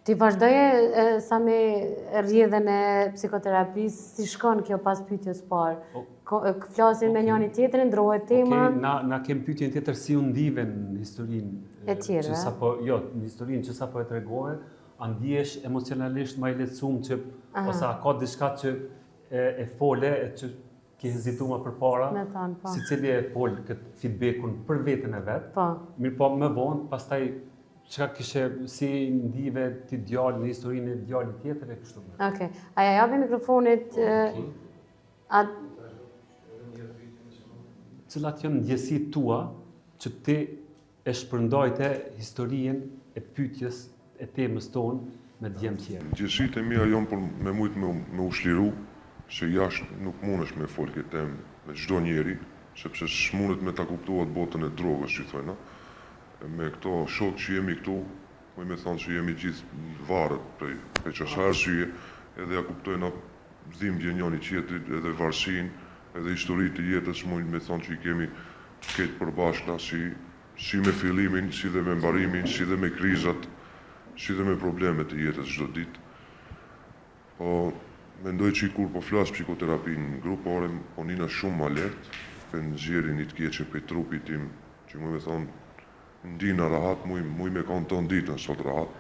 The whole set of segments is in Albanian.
Ti vazhdoje sa me rrjedhjen e psikoterapisë, si shkon kjo pas pyetjes parë? Flasin me njëri tjetrin, ndrohet tema? Na kem pyetjen tjetër si u ndive në historinë e tjerë, në historinë që sapo e tregove, a ndihesh emocionalisht më i lehtësuar që ose a ka diçka që e fole që ke hezituar përpara? Sicili e fol këtë feedbackun për veten e vet. Mirë po më vonë, pastaj çka kishe si ndive ti djalë në historinë e djalit tjetër e kështu me. Okej. A ja japi mikrofonit Cilat janë ndjesitë tua që ti e shpërndajte historinë e pyetjes e temës tonë me djemë tjerë? Ndjesitë e mia janë për me mujt me ushliru, se jashtë nuk mundesh me fol këtë temë me çdo njeri, sepse s'mundet me ta kuptuat botën e drogës, që thojna. Me këto shok që jemi këtu, më me thonë që jemi gjithë varët prej çfarë arsye, edhe ja kuptojna dhimbje njëri tjetrit, edhe varësinë, edhe historitë të jetës, mund me thonë që i kemi këtë përbashkëta, si me fillimin, si dhe me mbarimin, si dhe me krizat, si dhe me problemet të jetës çdo ditë. Po mendoj që kur po flas psikoterapinë grupore, po nina shumë ma lehtë, për nxjerrin i të keqe për trupit tim, që më me thonë ndina rahat, muj me kanë tonë ditën sot rahat,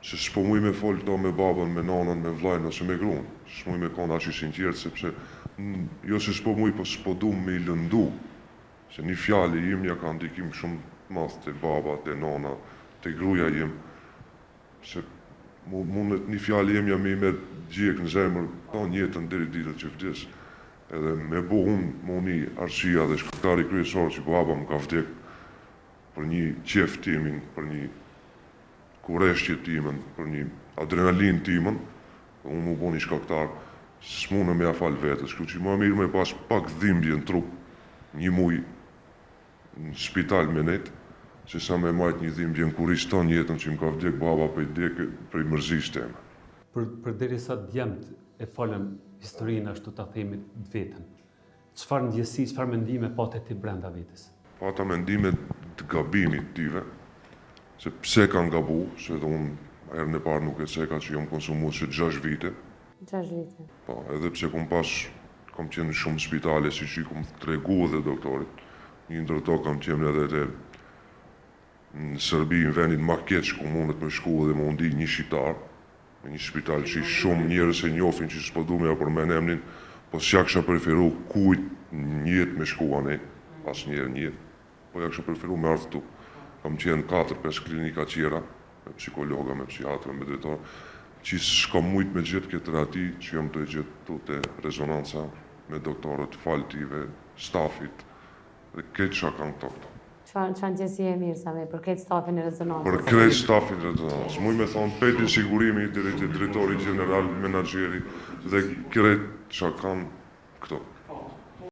se s'po muj me folë këto me babën, me nanën, me vlajnë, ose me grunë. S'muj me kanë aqë i sinqertë, sepse jo se s'po muj, po s'po du me i lëndu. Se një fjali im ja ka ndikim shumë mas të baba, të nana, të gruja im. Se mundet një fjali im ja me i me gjek në zemër, ta njetën deri ditët që vdes. Edhe me bo unë, më uni arsia dhe shkëtari kryesor që baba më ka vdek, për një qef timin, për një kureshqje timen, për një adrenalin timen, unë më bo një shkaktar, s'mune me afal vetës, kështu që më mirë me pas pak dhimbje në trup, një muj në spital me net, se sa me majt një dhimbje në kuriston jetën që më ka vdek baba për i mërzis teme. Për deri sa djemët e falen historinë ashtu ta themi vetën, çfarë ndjesi, çfarë mendime pate ti brenda vetës? Pata mendime të gabimit tive, se pse kanë gabu, se edhe unë herën e parë nuk e ceka që jom konsumu se 6 vite. 6 vite. Po, edhe pse kom qenë shumë spitale, si që i kom tregu dhe doktorit. Një ndërto kam qenë edhe në Serbi, në vendin ma keq, ku mundet me shku dhe më undi një shqitar, në një spital që shumë njerës e njofin që s'po du me ja përmen emnin, po s'ja kësha preferu kujt njët me shku ane, pas njerë njët. Po ja kësha preferu me ardhë tu. Kam qenë 4-5 klinika tjera, me psikologa, me psiatra, me drejtor, që s'kam mujt me gjithë këtë terati që jam të gjithë tu të rezonanca me doktorët, faltive, stafit, dhe këtë që kanë këto. Çfarë ndjesi e mirë sa me për këtë stafin e rezonancës? Për këtë stafin e rezonancës. Muj me thonë peti sigurimi, drejtori general, menaxheri dhe këtë që kanë këto.